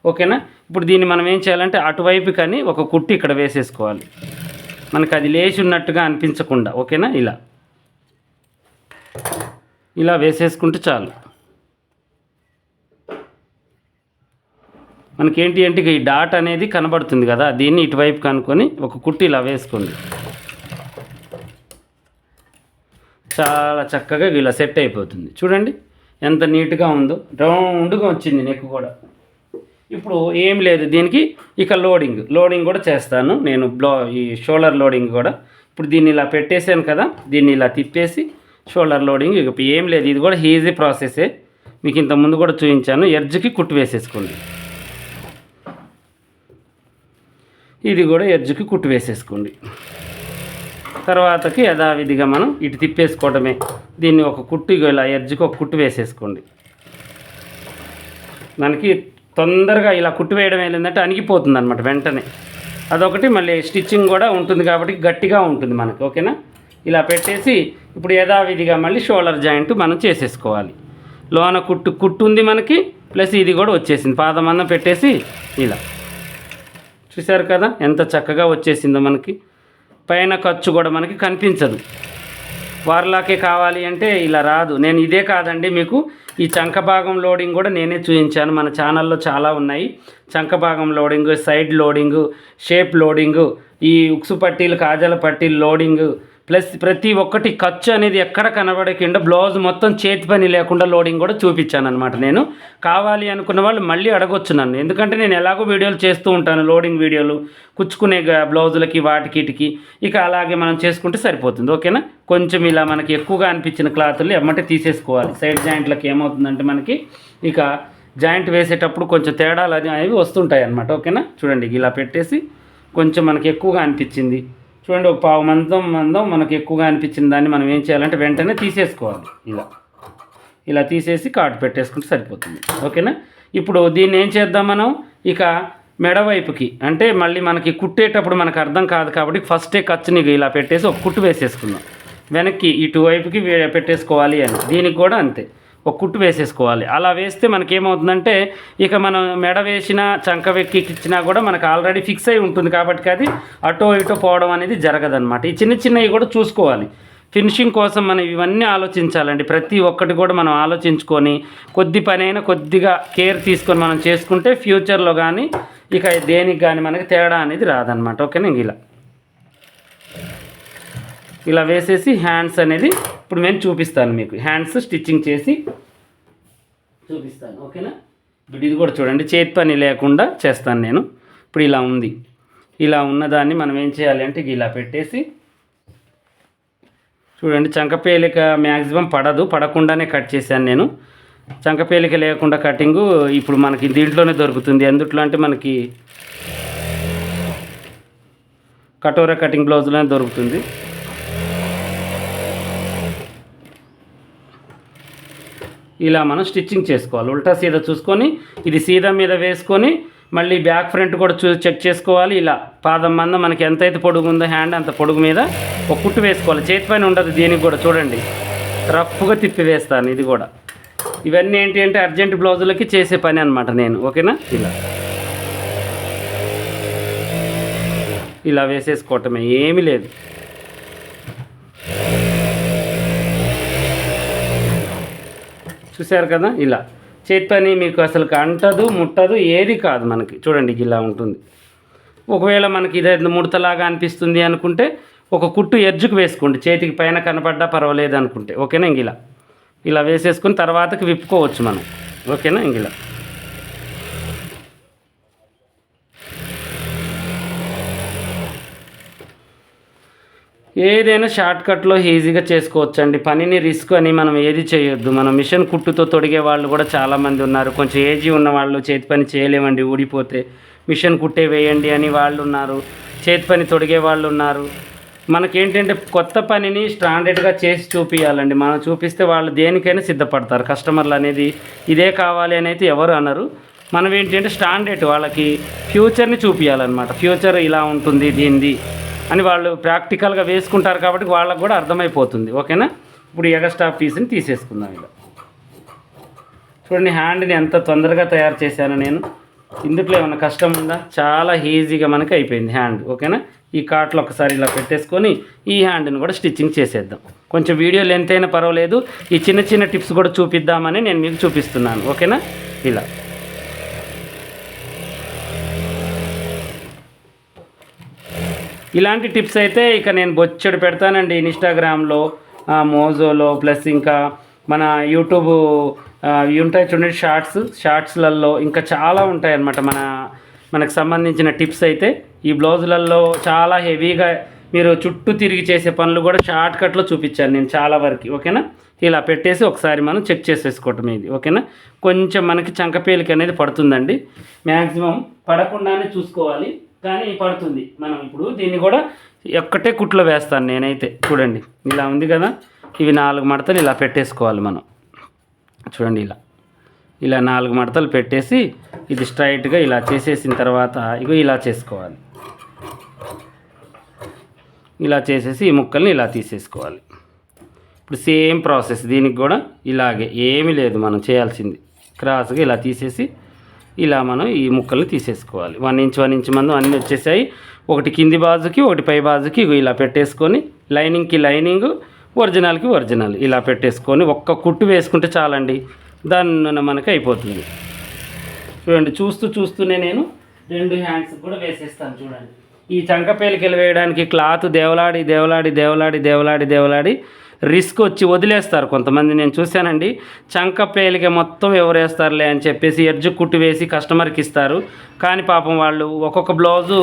ఓకేనా. ఇప్పుడు దీన్ని మనం ఏం చేయాలంటే అటువైపు కానీ ఒక కుట్టు ఇక్కడ వేసేసుకోవాలి, మనకు అది లేచి ఉన్నట్టుగా అనిపించకుండా. ఓకేనా. ఇలా వేసేసుకుంటే చాలు. మనకేంటి అంటే ఈ డాట్ అనేది కనబడుతుంది కదా, దీన్ని ఇటువైపు కనుక్కొని ఒక కుట్టు ఇలా వేసుకోండి. చాలా చక్కగా ఇలా సెట్ అయిపోతుంది. చూడండి ఎంత నీట్గా ఉందో, రౌండ్గా వచ్చింది నెక్ కూడా. ఇప్పుడు ఏం లేదు దీనికి, ఇక లోడింగ్ కూడా చేస్తాను నేను. ఈ షోల్డర్ లోడింగ్ కూడా ఇప్పుడు దీన్ని ఇలా పెట్టేసాను కదా, దీన్ని ఇలా తిప్పేసి షోల్డర్ లోడింగ్. ఇక ఏం లేదు, ఇది కూడా ఈజీ ప్రాసెసే, మీకు ఇంత ముందు కూడా చూపించాను. ఎడ్జ్కి కుట్టు వేసేసుకోండి, ఇది కూడా ఎడ్జ్కి కుట్టు వేసేసుకోండి. తర్వాతకి యథావిధిగా మనం ఇటు తిప్పేసుకోవడమే. దీన్ని ఒక కుట్టు ఇలా ఎడ్జ్కి ఒక కుట్టు వేసేసుకోండి. మనకి తొందరగా ఇలా కుట్టు వేయడం ఏంటంటే అణిగిపోతుంది అనమాట వెంటనే. అదొకటి, మళ్ళీ స్టిచ్చింగ్ కూడా ఉంటుంది కాబట్టి గట్టిగా ఉంటుంది మనకి. ఓకేనా, ఇలా పెట్టేసి ఇప్పుడు యథావిధిగా మళ్ళీ షోల్డర్ జాయింట్ మనం చేసేసుకోవాలి. లోన కుట్టు ఉంది మనకి, ప్లస్ ఇది కూడా వచ్చేసింది. పాదమందం పెట్టేసి ఇలా చూశారు కదా ఎంత చక్కగా వచ్చేసిందో మనకి. పైన ఖర్చు కూడా మనకి కనిపించదు. వార్లాకే కావాలి అంటే ఇలా రాదు. నేను ఇదే కాదండి, మీకు ఈ చంక భాగం లోడింగ్ కూడా నేనే చూపించాను. మన ఛానల్లో చాలా ఉన్నాయి. చంక భాగం loading, side loading, shape loading, ఈ ఉక్సు పట్టీలు, కాజల పట్టీలు లోడింగు, ప్లస్ ప్రతి ఒక్కటి ఖర్చు అనేది ఎక్కడ కనబడకుండా బ్లౌజ్ మొత్తం చేతి పని లేకుండా లోడింగ్ కూడా చూపించాను అనమాట. నేను కావాలి అనుకున్న వాళ్ళు మళ్ళీ అడగొచ్చు నన్ను, ఎందుకంటే నేను ఎలాగో వీడియోలు చేస్తూ ఉంటాను, లోడింగ్ వీడియోలు కుచ్చుకునే బ్లౌజులకి వాటికి. ఇక అలాగే మనం చేసుకుంటే సరిపోతుంది. ఓకేనా, కొంచెం ఇలా మనకి ఎక్కువగా అనిపించిన క్లాతులు ఎమ్మటే తీసేసుకోవాలి. సైడ్ జాయింట్లకి ఏమవుతుందంటే మనకి ఇక జాయింట్ వేసేటప్పుడు కొంచెం తేడాలు అనేవి వస్తుంటాయి అన్నమాట. ఓకేనా, చూడండి ఇలా పెట్టేసి కొంచెం మనకి ఎక్కువగా అనిపించింది చూడండి, ఒక పావు మందం మనకు ఎక్కువగా అనిపించిన దాన్ని మనం ఏం చేయాలంటే వెంటనే తీసేసుకోవాలి. ఇలా తీసేసి కాటు పెట్టేసుకుంటే సరిపోతుంది. ఓకేనా, ఇప్పుడు దీన్ని ఏం చేద్దాం మనం, ఇక మెడవైపుకి అంటే మళ్ళీ మనకి కుట్టేటప్పుడు మనకు అర్థం కాదు కాబట్టి ఫస్టే ఖర్చుని ఇలా పెట్టేసి ఒక కుట్టు వేసేసుకుందాం. వెనక్కి ఇటువైపుకి పెట్టేసుకోవాలి అని, దీనికి కూడా అంతే ఒక కుట్టు వేసేసుకోవాలి. అలా వేస్తే మనకేమవుతుందంటే ఇక మనం మెడ వేసిన చంక వెక్కిచ్చినా కూడా మనకు ఆల్రెడీ ఫిక్స్ అయి ఉంటుంది కాబట్టి అది అటో ఇటో పోవడం అనేది జరగదన్నమాట. ఈ చిన్నవి కూడా చూసుకోవాలి. ఫినిషింగ్ కోసం మనం ఇవన్నీ ఆలోచించాలండి. ప్రతి ఒక్కటి కూడా మనం ఆలోచించుకొని కొద్ది పనైనా కొద్దిగా కేర్ తీసుకొని మనం చేసుకుంటే ఫ్యూచర్లో కానీ ఇక దేనికి కానీ మనకి తేడా అనేది రాదనమాట. ఓకేనా, ఇలా వేసేసి హ్యాండ్స్ అనేది ఇప్పుడు నేను చూపిస్తాను మీకు. హ్యాండ్స్ స్టిచ్చింగ్ చేసి చూపిస్తాను. ఓకేనా, ఇప్పుడు ఇది కూడా చూడండి, చేతి పని లేకుండా చేస్తాను నేను. ఇప్పుడు ఇలా ఉంది, ఇలా ఉన్నదాన్ని మనం ఏం చేయాలి అంటే ఇలా పెట్టేసి చూడండి. చంకపేలిక మ్యాక్సిమం పడకుండానే కట్ చేశాను నేను. చంకపేలిక లేకుండా కటింగు ఇప్పుడు మనకి దీంట్లోనే దొరుకుతుంది. ఎందుట్లో అంటే మనకి కటోరా కటింగ్ బ్లౌజ్లోనే దొరుకుతుంది. ఇలా మనం స్టిచ్చింగ్ చేసుకోవాలి. ఉల్టా సీదా చూసుకొని ఇది సీదా మీద వేసుకొని మళ్ళీ బ్యాక్ ఫ్రంట్ కూడా చెక్ చేసుకోవాలి. ఇలా పాదం మందం మనకి ఎంతైతే పొడుగు ఉందో హ్యాండ్ అంత పొడుగు మీద ఒక కుట్టు వేసుకోవాలి. చేతి పైన ఉండదు దీనికి కూడా. చూడండి రఫ్గా తిప్పి వేస్తాను. ఇది కూడా ఇవన్నీ ఏంటి అంటే అర్జెంట్ బ్లౌజులకి చేసే పని అనమాట నేను. ఓకేనా, ఇలా వేసేసుకోవటమే, ఏమీ లేదు. చూశారు కదా, ఇలా చేతి పని మీకు అసలు అంటదు ముట్టదు ఏది కాదు మనకి. చూడండి ఇలా ఉంటుంది. ఒకవేళ మనకి ఇదే ముడతలాగా అనిపిస్తుంది అనుకుంటే ఒక కుట్టు ఎడ్జ్కి వేసుకోండి, చేతికి పైన కనపడ్డా పర్వాలేదు అనుకుంటే. ఓకేనా, ఇలా వేసేసుకుని తర్వాతకి విప్పుకోవచ్చు మనం. ఓకేనా, ఇలా ఏదైనా షార్ట్కట్లో ఈజీగా చేసుకోవచ్చండి. పనిని రిస్క్ అని మనం ఏది చేయొద్దు. మనం మిషన్ కుట్టుతో తొడిగే వాళ్ళు కూడా చాలామంది ఉన్నారు. కొంచెం ఏజీ ఉన్న వాళ్ళు చేతి పని చేయలేమండి, ఊడిపోతే మిషన్ కుట్టే వేయండి అని వాళ్ళు ఉన్నారు. చేతి పని తొడిగే వాళ్ళు ఉన్నారు. మనకేంటంటే కొత్త పనిని స్టాండర్డ్గా చేసి చూపించాలండి. మనం చూపిస్తే వాళ్ళు దేనికైనా సిద్ధపడతారు. కస్టమర్లు అనేది ఇదే కావాలి అని అయితే ఎవరు అనరు. మనం ఏంటంటే స్టాండర్డ్ వాళ్ళకి ఫ్యూచర్ని చూపించాలన్నమాట. ఫ్యూచర్ ఇలా ఉంటుంది దీనిది అని వాళ్ళు ప్రాక్టికల్గా వేసుకుంటారు కాబట్టి వాళ్ళకు కూడా అర్థమైపోతుంది. ఓకేనా, ఇప్పుడు ఎగస్ట్రా పీస్ని తీసేసుకుందాం. ఇలా చూడండి హ్యాండ్ని ఎంత తొందరగా తయారు చేశాను నేను. ఇందులో ఏమైనా కష్టం ఉందా? చాలా ఈజీగా మనకి అయిపోయింది హ్యాండ్. ఓకేనా, ఈ కాట్లో ఒకసారి ఇలా పెట్టేసుకొని ఈ హ్యాండ్ని కూడా స్టిచ్చింగ్ చేసేద్దాం. కొంచెం వీడియో లెంత్ అయినా పర్వాలేదు, ఈ చిన్న టిప్స్ కూడా చూపిద్దామని నేను మీకు చూపిస్తున్నాను. ఓకేనా, ఇలా ఇలాంటి టిప్స్ అయితే ఇక నేను బొచ్చెడు పెడతానండి ఇన్స్టాగ్రామ్లో, మోజోలో, ప్లస్ ఇంకా మన యూట్యూబ్ ఇవి ఉంటాయి చూడండి షార్ట్స్లలో ఇంకా చాలా ఉంటాయి అన్నమాట మనకు సంబంధించిన టిప్స్ అయితే. ఈ బ్లౌజులలో చాలా హెవీగా మీరు చుట్టూ తిరిగి చేసే పనులు కూడా షార్ట్ కట్లో చూపించాను నేను చాలా వరకు. ఓకేనా, ఇలా పెట్టేసి ఒకసారి మనం చెక్ చేసేసుకోవటం ఇది. ఓకేనా, కొంచెం మనకి చంకపేలిక అనేది పడుతుందండి, మ్యాక్సిమం పడకుండానే చూసుకోవాలి, కానీ పడుతుంది. మనం ఇప్పుడు దీన్ని కూడా ఒక్కటే కుట్లో వేస్తాను నేనైతే. చూడండి ఇలా ఉంది కదా, ఇవి 4 మడతలు ఇలా పెట్టేసుకోవాలి మనం. చూడండి ఇలా 4 మడతలు పెట్టేసి ఇది స్ట్రైట్గా ఇలా చేసేసిన తర్వాత ఇగో ఇలా చేసుకోవాలి. ఇలా చేసేసి ఈ ముక్కల్ని ఇలా తీసేసుకోవాలి. ఇప్పుడు సేమ్ ప్రాసెస్ దీనికి కూడా ఇలాగే, ఏమీ లేదు మనం చేయాల్సింది. క్రాస్గా ఇలా తీసేసి ఇలా మనం ఈ ముక్కల్ని తీసేసుకోవాలి. 1 ఇంచ్ 1 ఇంచ్ మందం అన్నీ వచ్చేసాయి. ఒకటి కింది బాజుకి ఒకటి పై బాజుకి ఇలా పెట్టేసుకొని లైనింగ్కి లైనింగ్, ఒరిజినల్కి ఒరిజినల్ ఇలా పెట్టేసుకొని ఒక్క కుట్టు వేసుకుంటే చాలండి, దాన్ని మనకి అయిపోతుంది. చూడండి చూస్తూనే నేను 2 హ్యాండ్స్ కూడా వేసేస్తాను. చూడండి ఈ చంకపేలికలు వేయడానికి క్లాత్ దేవలాడి రిస్క్ వచ్చి వదిలేస్తారు కొంతమంది. నేను చూశానండి, చంకపేలిక మొత్తం ఎవరు వేస్తారులే అని చెప్పేసి ఎడ్జు కుట్టు వేసి కస్టమర్కి ఇస్తారు. కానీ పాపం వాళ్ళు ఒక్కొక్క బ్లౌజు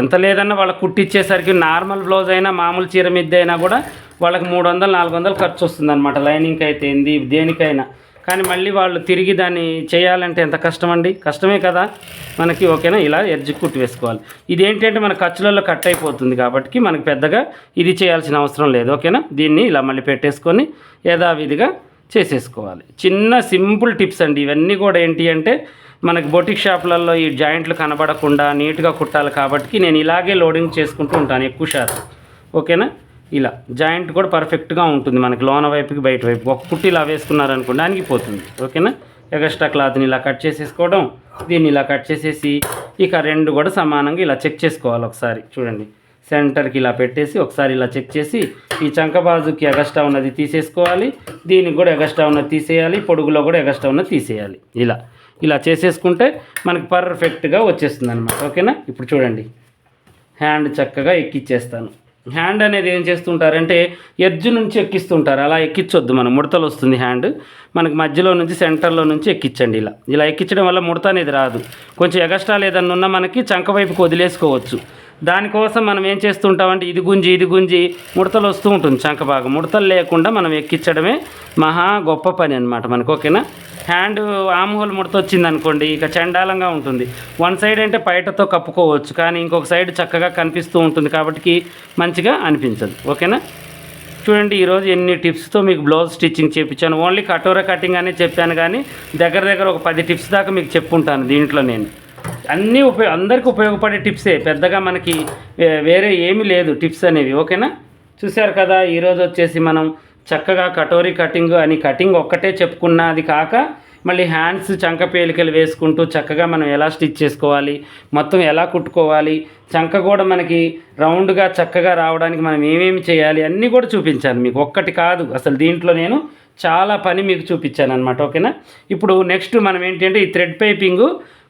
ఎంత లేదన్నా వాళ్ళకి కుట్టిచ్చేసరికి నార్మల్ బ్లౌజ్ అయినా మామూలు చీర మిద్ద అయినా కూడా వాళ్ళకి 300-400 ఖర్చు వస్తుందన్నమాట, లైనింగ్కి అయితే ఏంది దేనికైనా. కానీ మళ్ళీ వాళ్ళు తిరిగి దాన్ని చేయాలంటే ఎంత కష్టం అండి, కష్టమే కదా మనకి. ఓకేనా, ఇలా ఎడ్జ్ కుట్టు వేసుకోవాలి. ఇదేంటంటే మన ఖర్చులలో కట్ అయిపోతుంది కాబట్టి మనకి పెద్దగా ఇది చేయాల్సిన అవసరం లేదు. ఓకేనా, దీన్ని ఇలా మళ్ళీ పెట్టేసుకొని యథావిధిగా చేసేసుకోవాలి. చిన్న సింపుల్ టిప్స్ అండి ఇవన్నీ కూడా. ఏంటి అంటే మనకి బొటిక్ షాపులలో ఈ జాయింట్లు కనబడకుండా నీట్గా కుట్టాలి కాబట్టి నేను ఇలాగే లోడింగ్ చేసుకుంటూ ఉంటాను ఎక్కువ శాతం. ఓకేనా, ఇలా జాయింట్ కూడా పర్ఫెక్ట్గా ఉంటుంది మనకి, లోన వైపుకి బయట వైపు. ఒక కుట్టి ఇలా వేసుకున్నారనుకోండి అణిగిపోతుంది. ఓకేనా, ఎక్స్ట్రా క్లాత్ని ఇలా కట్ చేసేసుకోవడం, దీన్ని ఇలా కట్ చేసేసి ఇక 2 కూడా సమానంగా ఇలా చెక్ చేసుకోవాలి ఒకసారి. చూడండి సెంటర్కి ఇలా పెట్టేసి ఒకసారి ఇలా చెక్ చేసి ఈ చంక బాజుకి ఎగస్ట్రా ఉన్నది తీసేసుకోవాలి, దీనికి కూడా ఎగస్ట్రా ఉన్నది తీసేయాలి, పొడుగులో కూడా ఎగస్ట్రా ఉన్నది తీసేయాలి. ఇలా చేసేసుకుంటే మనకి పర్ఫెక్ట్గా వచ్చేస్తుంది అనమాట. ఓకేనా, ఇప్పుడు చూడండి హ్యాండ్ చక్కగా ఎక్కిచ్చేస్తాను. హ్యాండ్ అనేది ఏం చేస్తుంటారంటే ఎడ్జ్ నుంచి ఎక్కిస్తుంటారు, అలా ఎక్కించొద్దు మనం, ముడతలు వస్తుంది హ్యాండ్. మనకి మధ్యలో నుంచి సెంటర్లో నుంచి ఎక్కించండి. ఇలా ఎక్కించడం వల్ల ముడత అనేది రాదు. కొంచెం ఎగస్ట్రాలు ఏదన్నా ఉన్నా మనకి చంక వైపుకి వదిలేసుకోవచ్చు. దానికోసం మనం ఏం చేస్తుంటామంటే ఇది గుంజి ముడతలు వస్తూ ఉంటుంది చంక భాగం. ముడతలు లేకుండా మనం ఎక్కించడమే మహా గొప్ప పని అనమాట మనకు. ఓకేనా, హ్యాండ్ ఆమ్ హోల్ ముడత వచ్చింది అనుకోండి ఇక చండాలంగా ఉంటుంది. వన్ సైడ్ అంటే పైటతో కప్పుకోవచ్చు, కానీ ఇంకొక సైడ్ చక్కగా కనిపిస్తూ ఉంటుంది కాబట్టి మంచిగా అనిపించదు. ఓకేనా, చూడండి ఈరోజు ఎన్ని టిప్స్తో మీకు బ్లౌజ్ స్టిచ్చింగ్ చేయించాను. ఓన్లీ కటోరా కటింగ్ అనే చెప్పాను, కానీ దగ్గర ఒక 10 టిప్స్ దాకా మీకు చెప్పుంటాను దీంట్లో. నేను అన్నీ అందరికీ ఉపయోగపడే టిప్సే, పెద్దగా మనకి వేరే ఏమీ లేదు టిప్స్ అనేవి. ఓకేనా, చూశారు కదా ఈరోజు వచ్చేసి మనం చక్కగా కటోరీ కటింగ్ అని కటింగ్ ఒక్కటే చెప్పుకున్నది కాక మళ్ళీ హ్యాండ్స్ చంక పేలికలు వేసుకుంటూ చక్కగా మనం ఎలా స్టిచ్ చేసుకోవాలి, మొత్తం ఎలా కుట్టుకోవాలి, చంక కూడా మనకి రౌండ్గా చక్కగా రావడానికి మనం ఏమేమి చేయాలి అన్నీ కూడా చూపించాను మీకు. ఒక్కటి కాదు అసలు, దీంట్లో నేను చాలా పని మీకు చూపించాను అనమాట. ఓకేనా, ఇప్పుడు నెక్స్ట్ మనం ఏంటంటే ఈ థ్రెడ్ పైపింగ్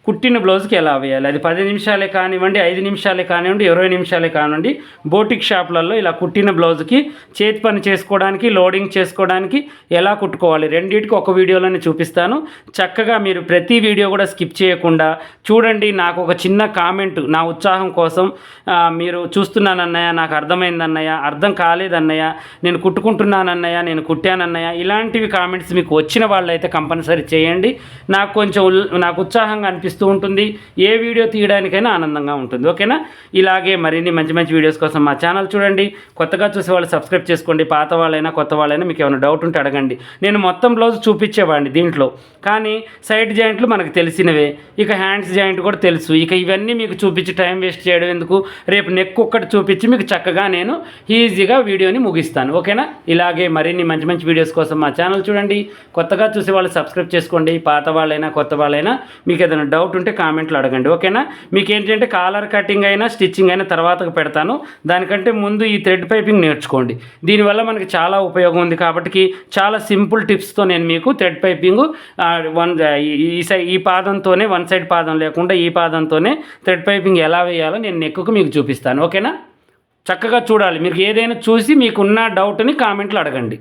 కుట్టిన బ్లౌజ్కి ఎలా వేయాలి, అది 10 నిమిషాలే కానివ్వండి, 5 నిమిషాలే కానివ్వండి, 20 నిమిషాలే కానివ్వండి, బోటిక్ షాపులలో ఇలా కుట్టిన బ్లౌజ్కి చేతి పని చేసుకోవడానికి, లోడింగ్ చేసుకోవడానికి ఎలా కుట్టుకోవాలి రెండింటికి ఒక వీడియోలోనే చూపిస్తాను. చక్కగా మీరు ప్రతి వీడియో కూడా స్కిప్ చేయకుండా చూడండి. నాకు ఒక చిన్న కామెంట్ నా ఉత్సాహం కోసం, మీరు చూస్తున్నానన్నయ్య, నాకు అర్థమైందన్నయ్య, అర్థం కాలేదన్నయ్య, నేను కుట్టుకుంటున్నానన్నయ్య, నేను కుట్టానన్నయ్య, ఇలాంటివి కామెంట్స్ మీకు వచ్చిన వాళ్ళైతే కంపల్సరీ చేయండి. నాకు ఉత్సాహంగా అనిపిస్తుంది ఉంటుంది, ఏ వీడియో తీయడానికైనా ఆనందంగా ఉంటుంది. ఓకేనా, ఇలాగే మరిన్ని మంచి వీడియోస్ కోసం మా ఛానల్ చూడండి. కొత్తగా చూసే వాళ్ళు సబ్స్క్రైబ్ చేసుకోండి, పాత వాళ్ళైనా కొత్త వాళ్ళైనా మీకు ఏమైనా డౌట్ ఉంటే అడగండి. నేను మొత్తం బ్లౌజ్ చూపించేవాడిని దీంట్లో, కానీ సైడ్ జాయింట్లు మనకు తెలిసినవే, ఇక హ్యాండ్స్ జాయింట్ కూడా తెలుసు. ఇక ఇవన్నీ మీకు చూపించి టైం వేస్ట్ చేయడం ఎందుకు, రేపు నెక్ ఒక్కటి చూపించి మీకు చక్కగా నేను ఈజీగా వీడియోని ముగిస్తాను. ఓకేనా, ఇలాగే మరిన్ని మంచి వీడియోస్ కోసం మా ఛానల్ చూడండి. కొత్తగా చూసే వాళ్ళు సబ్స్క్రైబ్ చేసుకోండి, పాత వాళ్ళైనా కొత్త వాళ్ళైనా మీకు ఏదైనా డౌట్ డౌట్ ఉంటే కామెంట్లు అడగండి, ఓకేనా. మీకు ఏంటంటే కాలర్ కటింగ్ అయినా స్టిచ్చింగ్ అయినా తర్వాతకు పెడతాను, దానికంటే ముందు ఈ థ్రెడ్ పైపింగ్ నేర్చుకోండి. దీనివల్ల మనకి చాలా ఉపయోగం ఉంది కాబట్టి చాలా సింపుల్ టిప్స్తో నేను మీకు థ్రెడ్ పైపింగ్ ఈ పాదంతోనే వన్ సైడ్ పాదం లేకుండా ఈ పాదంతోనే థ్రెడ్ పైపింగ్ ఎలా వేయాలో నేను నెక్కుకు మీకు చూపిస్తాను, ఓకేనా. చక్కగా చూడాలి, మీరు ఏదైనా చూసి మీకున్న డౌట్ని కామెంట్లు అడగండి.